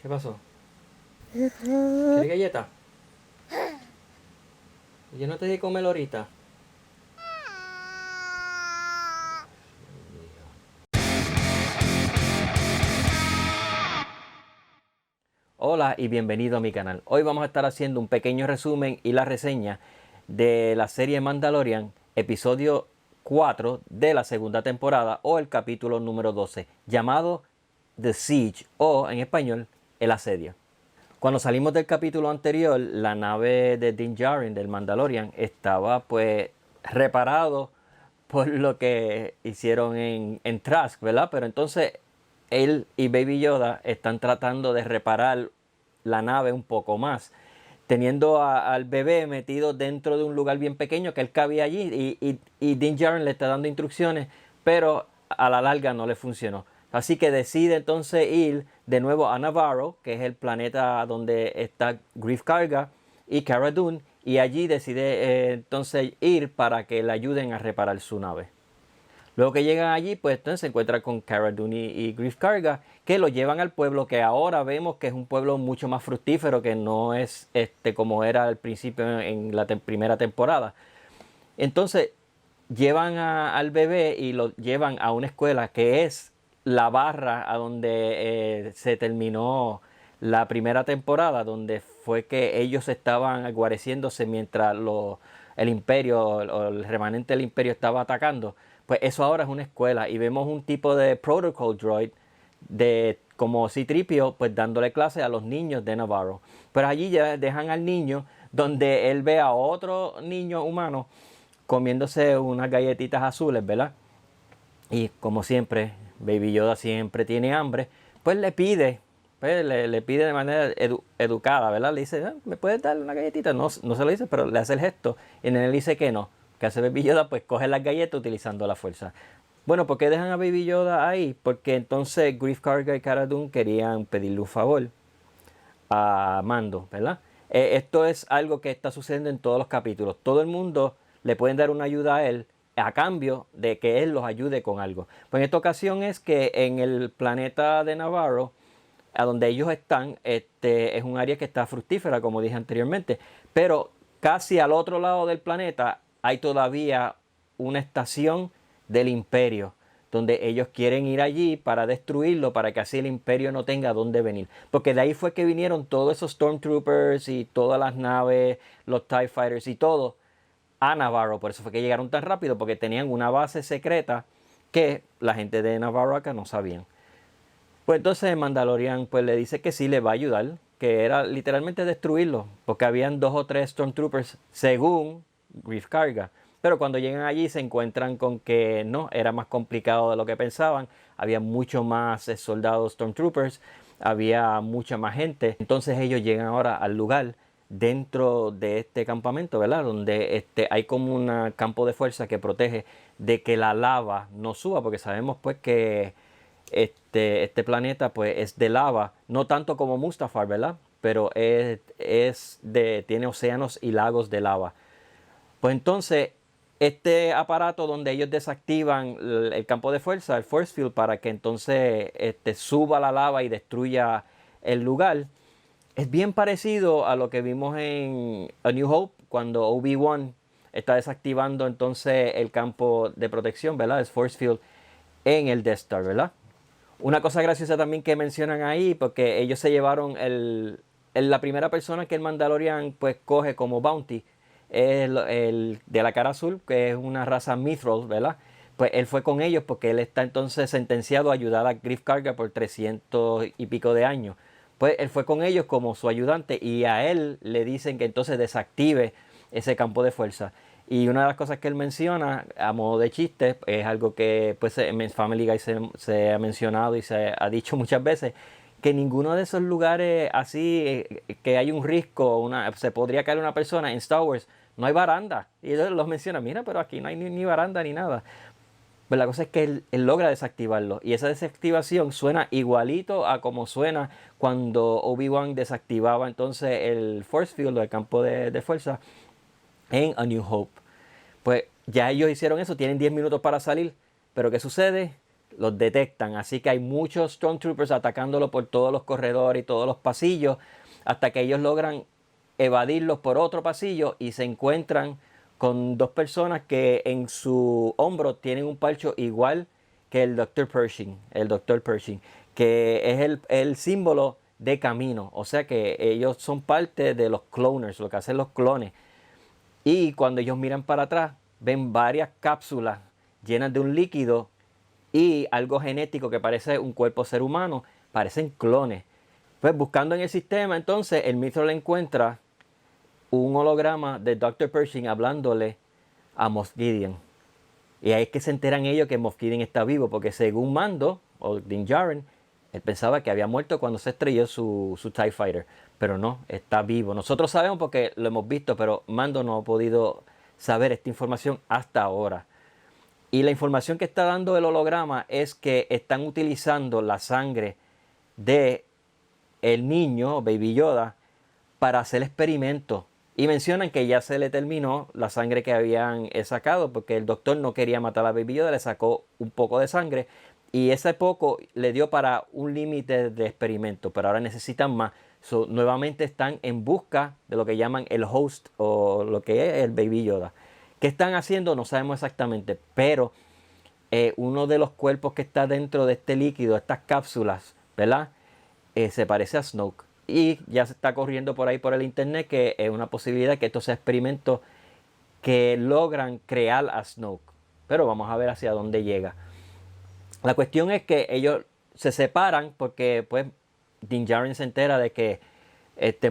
¿Qué pasó? ¿Quieres galleta? Yo no te di comer ahorita. Hola y bienvenido a mi canal. Hoy vamos a estar haciendo un pequeño resumen y la reseña de la serie Mandalorian, episodio 4 de la segunda temporada o el capítulo número 12, llamado The Siege o en español, El Asedio. Cuando salimos del capítulo anterior, la nave de Din Djarin del Mandalorian estaba pues reparado por lo que hicieron en Trask, ¿verdad? Pero entonces él y Baby Yoda están tratando de reparar la nave un poco más, teniendo al bebé metido dentro de un lugar bien pequeño que él cabía allí y Din Djarin le está dando instrucciones, pero a la larga no le funcionó. Así que decide entonces ir de nuevo a Navarro, que es el planeta donde está Greef Karga y Cara Dune, y allí decide entonces ir para que le ayuden a reparar su nave. Luego que llegan allí, pues entonces se encuentran con Cara Dune y Greef Karga, que lo llevan al pueblo, que ahora vemos que es un pueblo mucho más fructífero, que no es como era al principio en la primera temporada. Entonces llevan al bebé y lo llevan a una escuela que es la barra a donde se terminó la primera temporada, donde fue que ellos estaban guareciéndose mientras el imperio o el remanente del imperio estaba atacando. Pues eso ahora es una escuela y vemos un tipo de protocol droid de como C-3PO pues dándole clase a los niños de Navarro. Pero allí ya dejan al niño donde él ve a otro niño humano comiéndose unas galletitas azules, ¿verdad? Y como siempre, Baby Yoda siempre tiene hambre, pues le pide, le pide de manera educada, ¿verdad? Le dice, ¿me puedes dar una galletita? No, no se lo dice, pero le hace el gesto. Y él le dice que no. Que hace Baby Yoda, pues coge las galletas utilizando la fuerza. Bueno, ¿por qué dejan a Baby Yoda ahí? Porque entonces Greef Karga y Cara Dune querían pedirle un favor a Mando, ¿verdad? Esto es algo que está sucediendo en todos los capítulos. Todo el mundo le pueden dar una ayuda a él a cambio de que él los ayude con algo. Pues en esta ocasión es que en el planeta de Navarro, a donde ellos están, es un área que está fructífera, como dije anteriormente, pero casi al otro lado del planeta hay todavía una estación del imperio donde ellos quieren ir allí para destruirlo, para que así el imperio no tenga dónde venir. Porque de ahí fue que vinieron todos esos Stormtroopers y todas las naves, los TIE Fighters y todo a Navarro. Por eso fue que llegaron tan rápido, porque tenían una base secreta que la gente de Navarro acá no sabían. Pues entonces Mandalorian pues le dice que sí le va a ayudar, que era literalmente destruirlo, porque habían 2 o 3 Stormtroopers según Greef Karga. Pero cuando llegan allí se encuentran con que no, era más complicado de lo que pensaban. Había mucho más soldados Stormtroopers, había mucha más gente. Entonces ellos llegan ahora al lugar dentro de este campamento, ¿verdad? Donde hay como un campo de fuerza que protege de que la lava no suba, porque sabemos pues que este planeta pues es de lava, no tanto como Mustafar, ¿verdad? Pero tiene océanos y lagos de lava. Pues entonces, este aparato donde ellos desactivan el campo de fuerza, el force field, para que entonces suba la lava y destruya el lugar, es bien parecido a lo que vimos en A New Hope, cuando Obi-Wan está desactivando entonces el campo de protección, ¿verdad? El force field en el Death Star, ¿verdad? Una cosa graciosa también que mencionan ahí, porque ellos se llevaron la primera persona que el Mandalorian pues coge como bounty, es el de la cara azul, que es una raza Mithril, ¿verdad? Pues él fue con ellos porque él está entonces sentenciado a ayudar a Greef Karga por 300 y pico de años. Pues él fue con ellos como su ayudante y a él le dicen que entonces desactive ese campo de fuerza. Y una de las cosas que él menciona a modo de chiste es algo que pues en Family Guy se ha mencionado y se ha dicho muchas veces, que ninguno de esos lugares así que hay un risco, se podría caer una persona en Star Wars, no hay baranda. Y ellos los mencionan, mira, pero aquí no hay ni baranda ni nada. Pero la cosa es que él logra desactivarlo. Y esa desactivación suena igualito a como suena cuando Obi-Wan desactivaba entonces el Force Field, el campo de fuerza, en A New Hope. Pues ya ellos hicieron eso, tienen 10 minutos para salir. Pero ¿qué sucede? los detectan. Así que hay muchos Stormtroopers atacándolo por todos los corredores y todos los pasillos, hasta que ellos logran evadirlos por otro pasillo y se encuentran con dos personas que en su hombro tienen un parcho igual que el Dr. Pershing, que es el símbolo de camino. O sea que ellos son parte de los cloners, lo que hacen los clones. Y cuando ellos miran para atrás, ven varias cápsulas llenas de un líquido y algo genético que parece un cuerpo ser humano, parecen clones. Pues buscando en el sistema, entonces el Mythrol encuentra un holograma de Dr. Pershing hablándole a Moff Gideon. Y ahí es que se enteran ellos que Moff Gideon está vivo, porque según Mando, o Din Djarin, él pensaba que había muerto cuando se estrelló su TIE Fighter. Pero no, está vivo. Nosotros sabemos porque lo hemos visto, pero Mando no ha podido saber esta información hasta ahora. Y la información que está dando el holograma es que están utilizando la sangre de el niño, Baby Yoda, para hacer experimentos. Y mencionan que ya se le terminó la sangre que habían sacado, porque el doctor no quería matar a Baby Yoda, le sacó un poco de sangre. Y ese poco le dio para un límite de experimento, pero ahora necesitan más. Nuevamente están en busca de lo que llaman el host o lo que es el Baby Yoda. ¿Qué están haciendo? No sabemos exactamente, pero uno de los cuerpos que está dentro de este líquido, estas cápsulas, ¿verdad? Se parece a Snoke. Y ya se está corriendo por ahí por el internet que es una posibilidad que estos experimentos que logran crear a Snoke. Pero vamos a ver hacia dónde llega. La cuestión es que ellos se separan porque pues Din Djarin se entera de que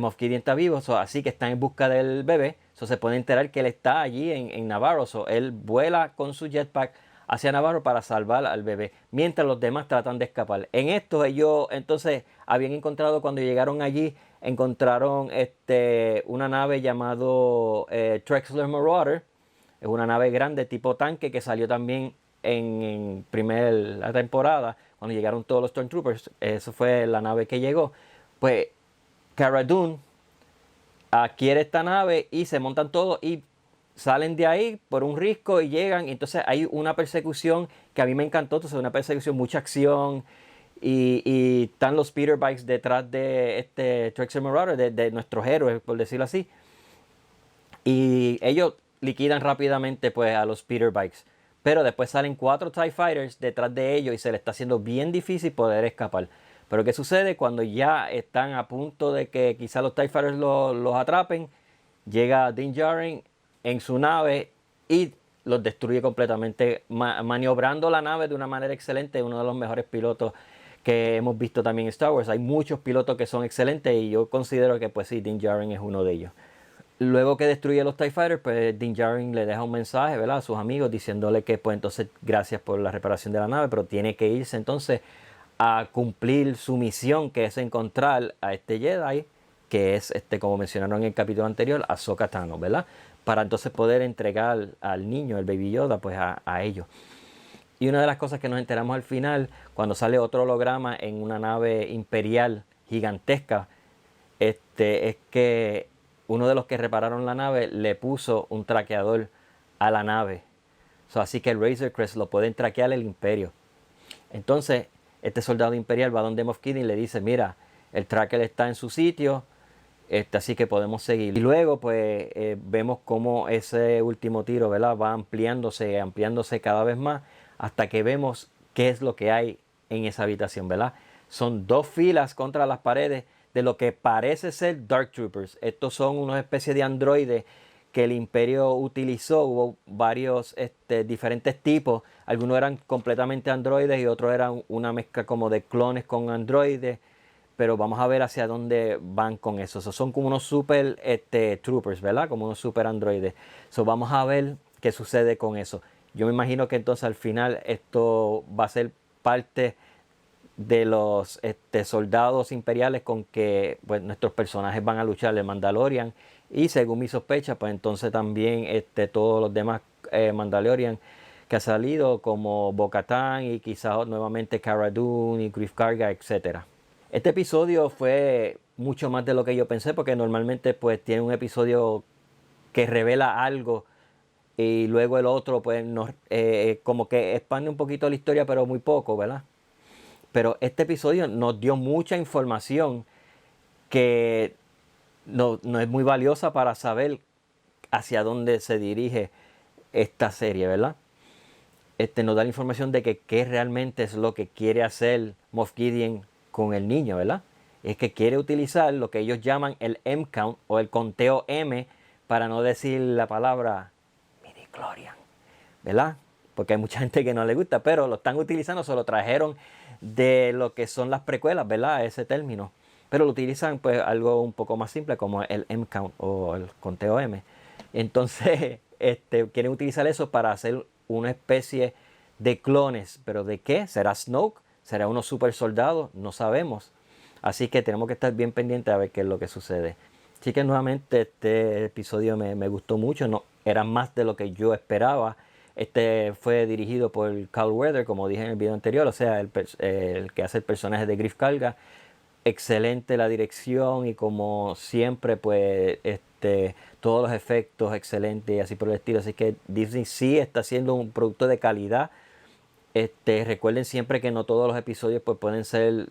Moff Gideon está vivo, así que están en busca del bebé. Se puede enterar que él está allí en Navarro. Él vuela con su jetpack hacia Navarro para salvar al bebé, mientras los demás tratan de escapar. En esto ellos entonces habían encontrado, cuando llegaron allí, encontraron una nave llamado Trexler Marauder. Es una nave grande tipo tanque que salió también en primera temporada, cuando llegaron todos los Stormtroopers. Eso fue la nave que llegó. Pues Cara Dune adquiere esta nave y se montan todos y salen de ahí por un risco y llegan. Y entonces hay una persecución que a mí me encantó. Entonces una persecución, mucha acción. Y están los Speeder Bikes detrás de Trexler Marauder, de nuestros héroes, por decirlo así. Y ellos liquidan rápidamente pues a los Speeder Bikes. Pero después salen 4 TIE Fighters detrás de ellos y se les está haciendo bien difícil poder escapar. Pero ¿qué sucede? Cuando ya están a punto de que quizá los TIE Fighters los atrapen, llega Din Djarin en su nave y los destruye completamente, maniobrando la nave de una manera excelente. Uno de los mejores pilotos que hemos visto también en Star Wars. Hay muchos pilotos que son excelentes y yo considero que pues sí, Din Djarin es uno de ellos. Luego que destruye los TIE Fighters, pues Din Djarin le deja un mensaje, ¿verdad?, a sus amigos diciéndole que pues entonces gracias por la reparación de la nave, pero tiene que irse entonces a cumplir su misión, que es encontrar a este Jedi, que es, como mencionaron en el capítulo anterior, Ahsoka Tano, ¿verdad? Para entonces poder entregar al niño, el Baby Yoda, pues a ellos. Y una de las cosas que nos enteramos al final, cuando sale otro holograma en una nave imperial gigantesca, es que uno de los que repararon la nave le puso un traqueador a la nave. Así que el Razor Crest lo pueden traquear el Imperio. Entonces, este soldado imperial va donde Moff Gideon y le dice, mira, el tracker está en su sitio, así que podemos seguir. Y luego, pues, vemos cómo ese último tiro, ¿verdad?, va ampliándose cada vez más, hasta que vemos qué es lo que hay en esa habitación, ¿verdad? Son 2 filas contra las paredes de lo que parece ser Dark Troopers. Estos son unas especies de androides que el Imperio utilizó. Hubo varios diferentes tipos. Algunos eran completamente androides y otros eran una mezcla como de clones con androides. Pero vamos a ver hacia dónde van con eso. Son como unos super troopers, ¿verdad? Como unos super androides. Vamos a ver qué sucede con eso. Yo me imagino que entonces al final esto va a ser parte de los soldados imperiales con que pues, nuestros personajes van a luchar, el Mandalorian, y según mi sospecha, pues entonces también todos los demás Mandalorian que ha salido, como Bo-Katan y quizás nuevamente Cara Dune y Grief Karga, etc. Este episodio fue mucho más de lo que yo pensé, porque normalmente pues tiene un episodio que revela algo y luego el otro pues como que expande un poquito la historia, pero muy poco, ¿verdad? Pero este episodio nos dio mucha información que no es muy valiosa para saber hacia dónde se dirige esta serie, ¿verdad? Nos da la información de que qué realmente es lo que quiere hacer Moff Gideon con el niño, ¿verdad? Es que quiere utilizar lo que ellos llaman el M-Count o el conteo M, para no decir la palabra midichlorian, ¿verdad? Porque hay mucha gente que no le gusta, pero lo están utilizando, se lo trajeron de lo que son las precuelas, ¿verdad? Ese término. Pero lo utilizan pues algo un poco más simple como el M-Count o el conteo M. Entonces, quieren utilizar eso para hacer una especie de clones. ¿Pero de qué? ¿Será Snoke? ¿Será unos super soldados? No sabemos. Así que tenemos que estar bien pendientes a ver qué es lo que sucede. Así que nuevamente este episodio me gustó mucho. No, era más de lo que yo esperaba. Este fue dirigido por Carl Weathers, como dije en el video anterior, o sea, el que hace el personaje de Griff Karga. Excelente la dirección y como siempre, pues todos los efectos excelentes y así por el estilo. Así que Disney sí está haciendo un producto de calidad. Recuerden siempre que no todos los episodios pues pueden ser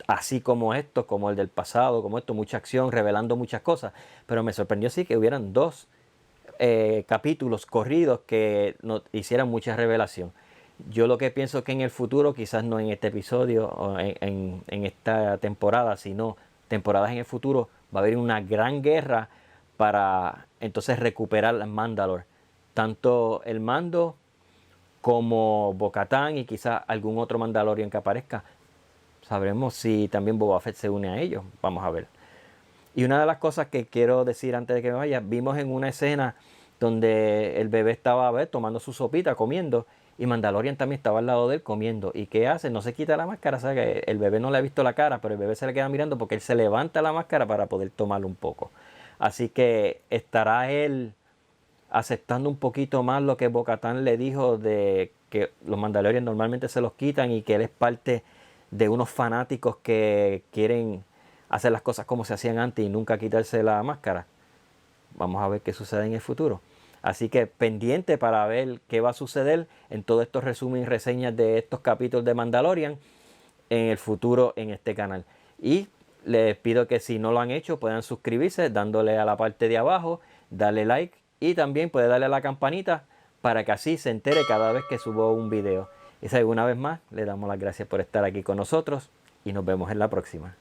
así como estos, como el del pasado, como esto, mucha acción, revelando muchas cosas. Pero me sorprendió sí que hubieran dos capítulos corridos que nos hicieran mucha revelación. Yo lo que pienso que en el futuro, quizás no en este episodio o en esta temporada, sino temporadas en el futuro, va a haber una gran guerra para entonces recuperar Mandalore. Tanto el Mando como Bo-Katan y quizás algún otro Mandalorian que aparezca. Sabremos si también Boba Fett se une a ellos. Vamos a ver. Y una de las cosas que quiero decir antes de que me vaya, vimos en una escena donde el bebé estaba, a ver, tomando su sopita, comiendo, y Mandalorian también estaba al lado de él comiendo. ¿Y qué hace? No se quita la máscara, ¿sabes? Que el bebé no le ha visto la cara, pero el bebé se le queda mirando porque él se levanta la máscara para poder tomarlo un poco. Así que estará él aceptando un poquito más lo que Bo-Katan le dijo de que los Mandalorians normalmente se los quitan y que él es parte de unos fanáticos que quieren hacer las cosas como se hacían antes y nunca quitarse la máscara. Vamos a ver qué sucede en el futuro. Así que pendiente para ver qué va a suceder en todos estos resúmenes y reseñas de estos capítulos de Mandalorian en el futuro en este canal. Y les pido que si no lo han hecho puedan suscribirse dándole a la parte de abajo, darle like y también puede darle a la campanita para que así se entere cada vez que subo un video. Y una vez más le damos las gracias por estar aquí con nosotros y nos vemos en la próxima.